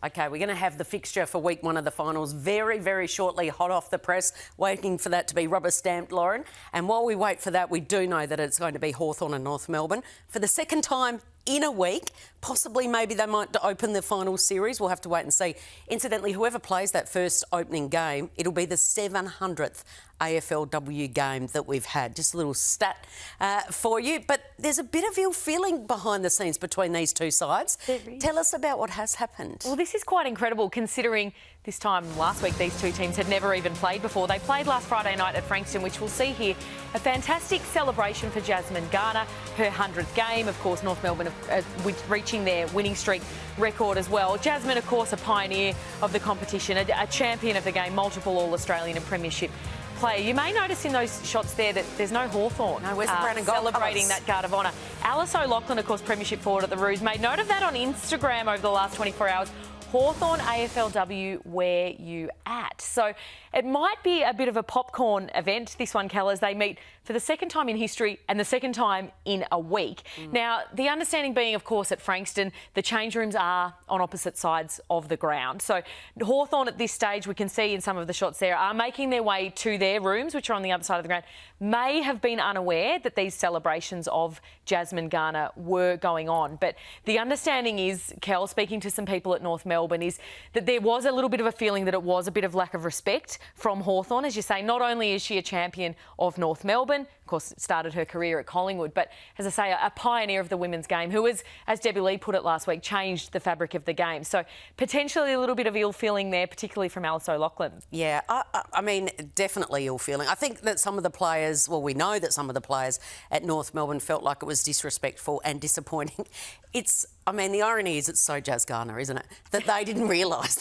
Okay, we're going to have the fixture for week 1 of the finals very, very shortly, hot off the press, waiting for that to be rubber stamped, Lauren. And while we wait for that, we do know that it's going to be Hawthorn and North Melbourne for the second time in a week. Possibly, maybe they might open the final series. We'll have to wait and see. Incidentally, whoever plays that first opening game, it'll be the 700th AFLW game that we've had. Just a little stat for you. But there's a bit of ill feeling behind the scenes between these two sides. Tell us about what has happened. Well, this is quite incredible considering this time last week these two teams had never even played before. They played last Friday night at Frankston, which we'll see here. A fantastic celebration for Jasmine Garner, her 100th game. Of course, North Melbourne reaching their winning streak record as well. Jasmine, of course, a pioneer of the competition, a champion of the game, multiple All-Australian and Premiership player. You may notice in those shots there that there's no Hawthorn. No, where's the brown and gold celebrating colours? that guard of honour. Alice O'Loughlin, of course, Premiership forward at the Roos, made note of that on Instagram over the last 24 hours. Hawthorn AFLW, where you at? So it might be a bit of a popcorn event, this one, Kel, as they meet for the second time in history and the second time in a week. Now, the understanding being, of course, at Frankston, the change rooms are on opposite sides of the ground. So Hawthorn at this stage, we can see in some of the shots there, are making their way to their rooms, which are on the other side of the ground, may have been unaware that these celebrations of Jasmine Garner were going on. But the understanding is, Kel, speaking to some people at North Melbourne, is that there was a little bit of a feeling that it was a bit of lack of respect from Hawthorn. As you say, not only is she a champion of North Melbourne, of course, started her career at Collingwood, but as I say, a pioneer of the women's game who has, as Debbie Lee put it last week, changed the fabric of the game. So potentially a little bit of ill feeling there, particularly from Alice O'Loughlin. Yeah, I mean, definitely ill feeling. I think that some of the players, well, we know that some of the players at North Melbourne felt like it was disrespectful and disappointing. I mean, the irony is it's so Jazz Garner, isn't it? That they didn't realise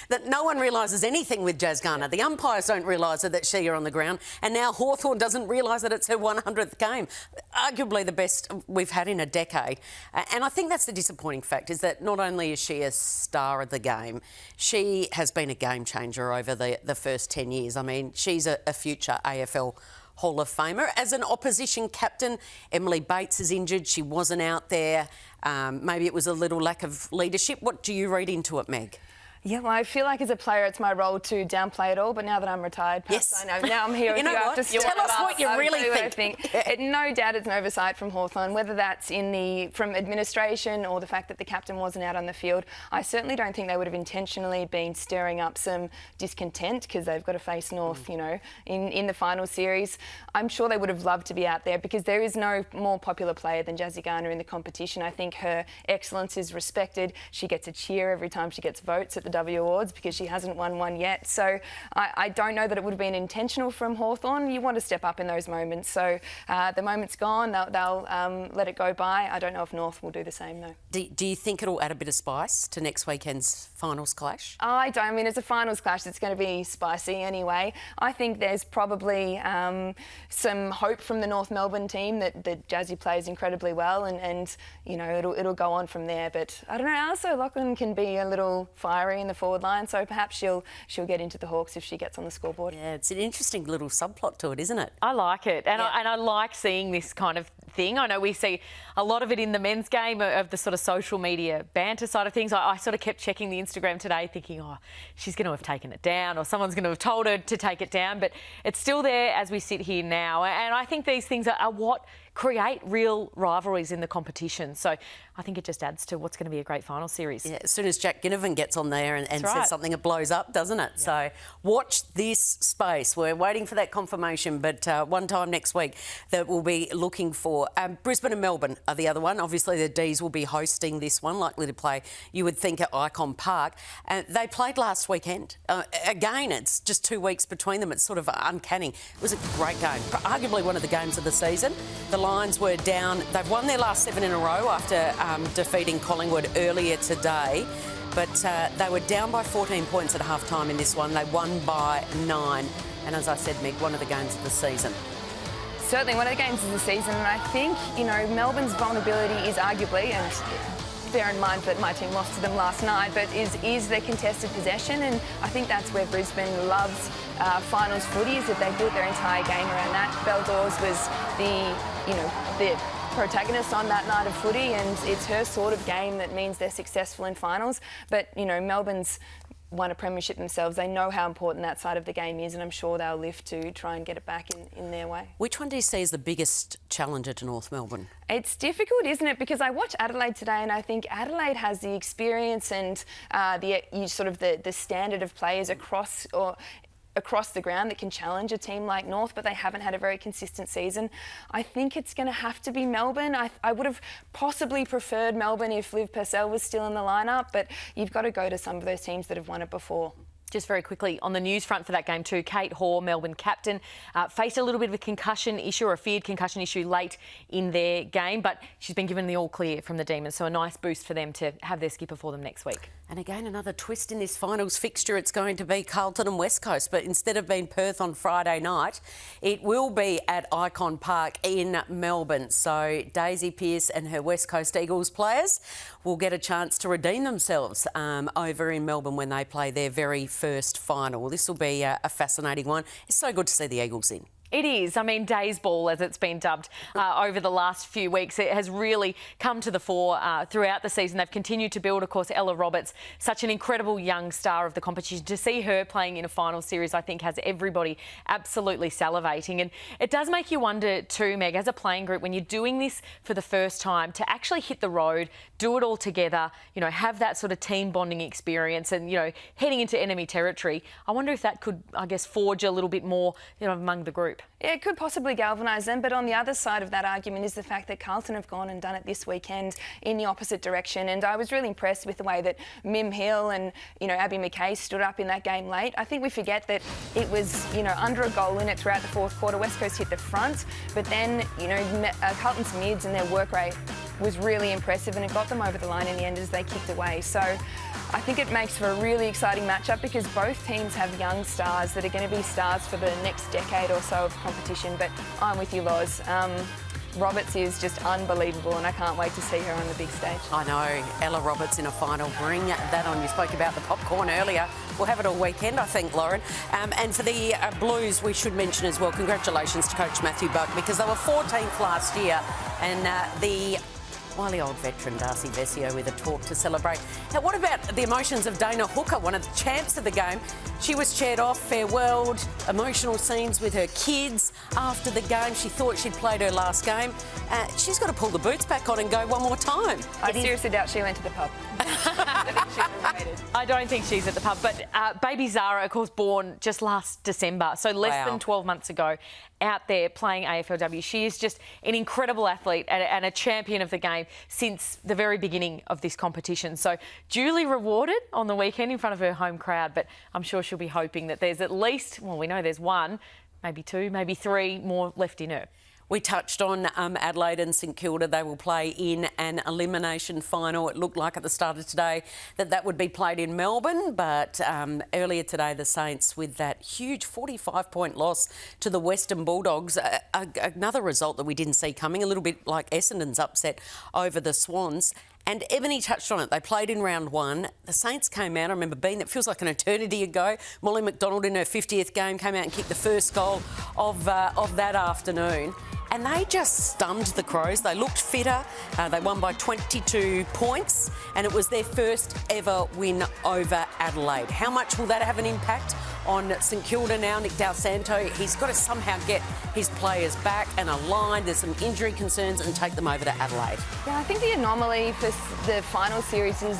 that no one realises anything with Jazz Garner. The umpires don't realise that she's on the ground, and now Hawthorn doesn't realise that it's her 100th game. Arguably the best we've had in a decade. And I think that's the disappointing fact, is that not only is she a star of the game, she has been a game changer over the first 10 years. I mean, she's a future AFL Hall of Famer. As an opposition captain, Emily Bates is injured. She wasn't out there. Maybe it was a little lack of leadership. What do you read into it, Meg? Yeah, well, I feel like as a player it's my role to downplay it all, but now that I'm retired, perhaps I know. Now I'm here with you after Tell us what you really think. No doubt it's an oversight from Hawthorn, whether that's from administration or the fact that the captain wasn't out on the field. I certainly don't think they would have intentionally been stirring up some discontent because they've got to face North, you know, in the final series. I'm sure they would have loved to be out there because there is no more popular player than Jazzy Garner in the competition. I think her excellence is respected. She gets a cheer every time she gets votes at the W Awards because she hasn't won one yet. So I don't know that it would have been intentional from Hawthorn. You want to step up in those moments. So the moment's gone. They'll let it go by. I don't know if North will do the same though. Do you think it'll add a bit of spice to next weekend's finals clash? I don't. I mean, it's a finals clash. It's going to be spicy anyway. I think there's probably some hope from the North Melbourne team that Jazzy plays incredibly well and you know, it'll go on from there. But I don't know, Alice O'Loughlin can be a little fiery in the forward line, so perhaps she'll get into the Hawks if she gets on the scoreboard. Yeah, it's an interesting little subplot to it, isn't it? I like it, and I like seeing this kind of thing. I know we see a lot of it in the men's game of the sort of social media banter side of things. I sort of kept checking the Instagram today thinking, oh, she's going to have taken it down or someone's going to have told her to take it down, but it's still there as we sit here now. And I think these things are what create real rivalries in the competition. So I think it just adds to what's going to be a great final series. Yeah, as soon as Jack Ginnivan gets on there and says something, it blows up, doesn't it? Yeah. So watch this space. We're waiting for that confirmation, but one time next week that we'll be looking for. Brisbane and Melbourne are the other one. Obviously, the D's will be hosting this one, likely to play, you would think, at Icon Park. They played last weekend. Again, it's just 2 weeks between them. It's sort of uncanny. It was a great game, arguably one of the games of the season. The Lions were down. They've won their last 7 in a row after defeating Collingwood earlier today. But they were down by 14 points at half-time in this one. They won by 9. And as I said, Meg, one of the games of the season. Certainly one of the games of the season. And I think, you know, Melbourne's vulnerability is arguably, and bear in mind that my team lost to them last night, but is their contested possession. And I think that's where Brisbane loves finals footy, is that they built their entire game around that. Beldors was the protagonist on that night of footy, and it's her sort of game that means they're successful in finals. But, you know, Melbourne's won a premiership themselves. They know how important that side of the game is, and I'm sure they'll lift to try and get it back in their way. Which one do you see as the biggest challenger to North Melbourne? It's difficult, isn't it? Because I watch Adelaide today, and I think Adelaide has the experience and the standard of players across the ground that can challenge a team like North, but they haven't had a very consistent season. I think it's going to have to be Melbourne. I would have possibly preferred Melbourne if Liv Purcell was still in the lineup, but you've got to go to some of those teams that have won it before. Just very quickly, on the news front for that game too, Kate Hoare, Melbourne captain, faced a little bit of a concussion issue or a feared concussion issue late in their game, but she's been given the all clear from the Demons, so a nice boost for them to have their skipper for them next week. And again, another twist in this finals fixture. It's going to be Carlton and West Coast, but instead of being Perth on Friday night, it will be at Icon Park in Melbourne. So Daisy Pearce and her West Coast Eagles players will get a chance to redeem themselves over in Melbourne when they play their very first final. This will be a fascinating one. It's so good to see the Eagles in. It is. I mean, Days Ball, as it's been dubbed over the last few weeks, it has really come to the fore throughout the season. They've continued to build, of course, Ella Roberts, such an incredible young star of the competition. To see her playing in a final series, I think, has everybody absolutely salivating. And it does make you wonder too, Meg, as a playing group, when you're doing this for the first time, to actually hit the road, do it all together, you know, have that sort of team bonding experience and, you know, heading into enemy territory. I wonder if that could, I guess, forge a little bit more, you know, among the group. Yeah, it could possibly galvanise them, but on the other side of that argument is the fact that Carlton have gone and done it this weekend in the opposite direction. And I was really impressed with the way that Mim Hill and, you know, Abby McKay stood up in that game late. I think we forget that it was, you know, under a goal in it throughout the fourth quarter. West Coast hit the front, but then, you know, Carlton's mids and their work rate was really impressive, and it got them over the line in the end as they kicked away. So I think it makes for a really exciting matchup because both teams have young stars that are going to be stars for the next decade or so of competition. But I'm with you, Loz. Roberts is just unbelievable, and I can't wait to see her on the big stage. I know, Ella Roberts in a final. Bring that on. You spoke about the popcorn earlier. We'll have it all weekend, I think, Lauren. And for the Blues, we should mention as well, congratulations to Coach Matthew Buck, because they were 14th last year, and the wily old veteran Darcy Vesio with a talk to celebrate. Now, what about the emotions of Dana Hooker, one of the champs of the game? She was cheered off, farewelled, emotional scenes with her kids after the game. She thought she'd played her last game. She's got to pull the boots back on and go one more time. I seriously doubt she went to the pub. I don't think she's at the pub, but baby Zara, of course, born just last December, so less than 12 months ago, out there playing AFLW. She is just an incredible athlete and a champion of the game since the very beginning of this competition. So duly rewarded on the weekend in front of her home crowd, but I'm sure she'll be hoping that there's at least, well, we know there's one, maybe two, maybe three more left in her. We touched on Adelaide and St Kilda. They will play in an elimination final. It looked like at the start of today that would be played in Melbourne, but earlier today the Saints, with that huge 45-point loss to the Western Bulldogs, another result that we didn't see coming, a little bit like Essendon's upset over the Swans. And Ebony touched on it. They played in round one. The Saints came out. I remember being, it feels like an eternity ago. Molly McDonald in her 50th game came out and kicked the first goal of that afternoon. And they just stunned the Crows. They looked fitter. They won by 22 points, and it was their first ever win over Adelaide. How much will that have an impact on St Kilda now? Nick Dal Santo, he's got to somehow get his players back and aligned. There's some injury concerns, and take them over to Adelaide. Yeah, I think the anomaly for the final series is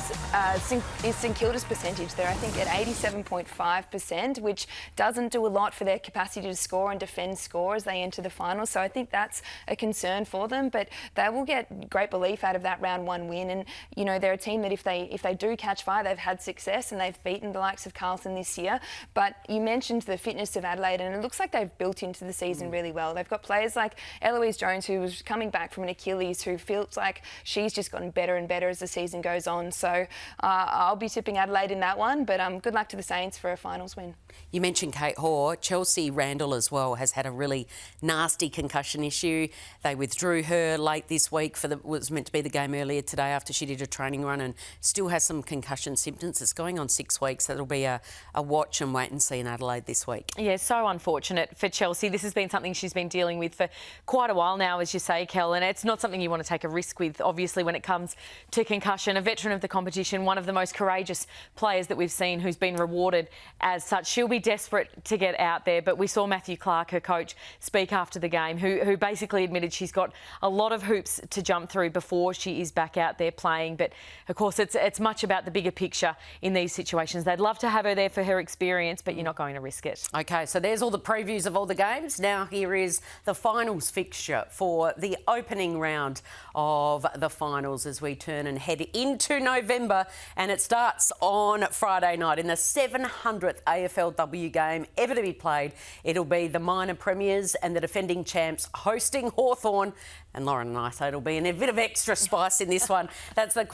St Kilda's percentage there. I think at 87.5%, which doesn't do a lot for their capacity to score and defend score as they enter the final. So I think that's a concern for them, but they will get great belief out of that round one win. And you know, they're a team that if they do catch fire, they've had success and they've beaten the likes of Carlton this year. But you mentioned the fitness of Adelaide, and it looks like they've built into the season really well. They've got players like Eloise Jones, who was coming back from an Achilles, who feels like she's just gotten better and better as the season goes on. So I'll be tipping Adelaide in that one, but good luck to the Saints for a finals win. You mentioned Kate Hoare. Chelsea Randall as well has had a really nasty concussion issue. They withdrew her late this week for what was meant to be the game earlier today after she did a training run, and still has some concussion symptoms. It's going on 6 weeks. That'll be a watch and wait and see in Adelaide this week. Yeah, so unfortunate for Chelsea. This has been something she's been dealing with for quite a while now, as you say, Kel, and it's not something you want to take a risk with, obviously, when it comes to concussion. A veteran of the competition, one of the most courageous players that we've seen who's been rewarded as such. She'll be desperate to get out there, but we saw Matthew Clark, her coach, speak after the game, who basically admitted she's got a lot of hoops to jump through before she is back out there playing. But, of course, it's much about the bigger picture in these situations. They'd love to have her there for her experience, but you're not going to risk it. OK, so there's all the previews of all the games. Now here is the finals fixture for the opening round of the finals as we turn and head into November, and it starts on Friday night in the 700th AFLW game ever to be played. It'll be the minor premiers and the defending champs hosting Hawthorn. And Lauren and I say it'll be a bit of extra spice in this one. That's the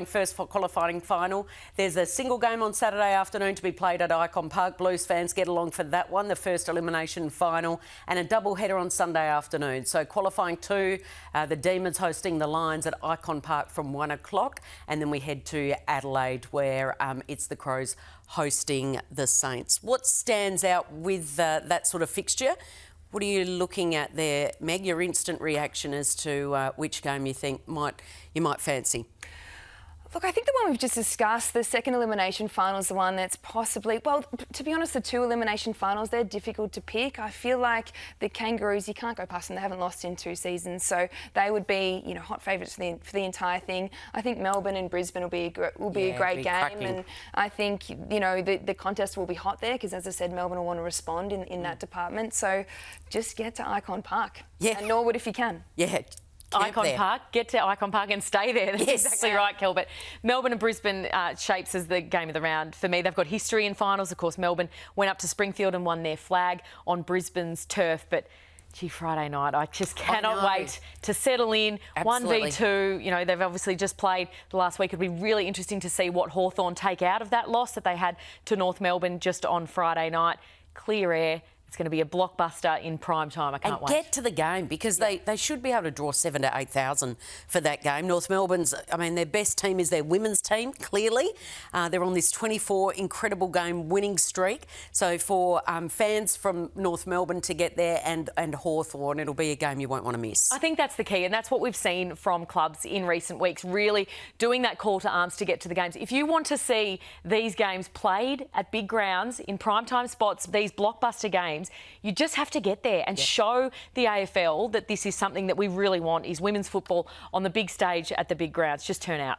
first qualifying final. There's a single game on Saturday afternoon to be played at Icon Park. Blues fans get along for that one, the first elimination final, and a double header on Sunday afternoon. So qualifying two, the Demons hosting the Lions at Icon Park from 1 o'clock, and then we head to Adelaide where it's the Crows hosting the Saints. What stands out with that sort of fixture? What are you looking at there, Meg? Your instant reaction as to which game you think you might fancy? Look, I think the one we've just discussed, the second elimination final, is the one that's possibly, well, to be honest, the two elimination finals, they're difficult to pick. I feel like the Kangaroos, you can't go past them. They haven't lost in 2 seasons, so they would be, hot favourites for the entire thing. I think Melbourne and Brisbane will be a great game, cracking. and I think the contest will be hot there because, as I said, Melbourne will want to respond in that department. So just get to Icon Park, and Norwood if you can. Yeah. Icon Park, get to Icon Park and stay there. That's exactly right, Kel. But Melbourne and Brisbane shapes as the game of the round for me. They've got history in finals. Of course, Melbourne went up to Springfield and won their flag on Brisbane's turf. But, gee, Friday night, I just cannot wait to settle in. Absolutely. 1v2, they've obviously just played the last week. It'll be really interesting to see what Hawthorn take out of that loss that they had to North Melbourne just on Friday night. Clear air. It's going to be a blockbuster in prime time. I can't wait. Get to the game because they should be able to draw 7,000 to 8,000 for that game. North Melbourne's, their best team is their women's team, clearly. They're on this 24 incredible game winning streak. So for fans from North Melbourne to get there and Hawthorn, it'll be a game you won't want to miss. I think that's the key, and that's what we've seen from clubs in recent weeks, really doing that call to arms to get to the games. If you want to see these games played at big grounds, in primetime spots, these blockbuster games, you just have to get there and show the AFL that this is something that we really want, is women's football on the big stage at the big grounds. Just turn out.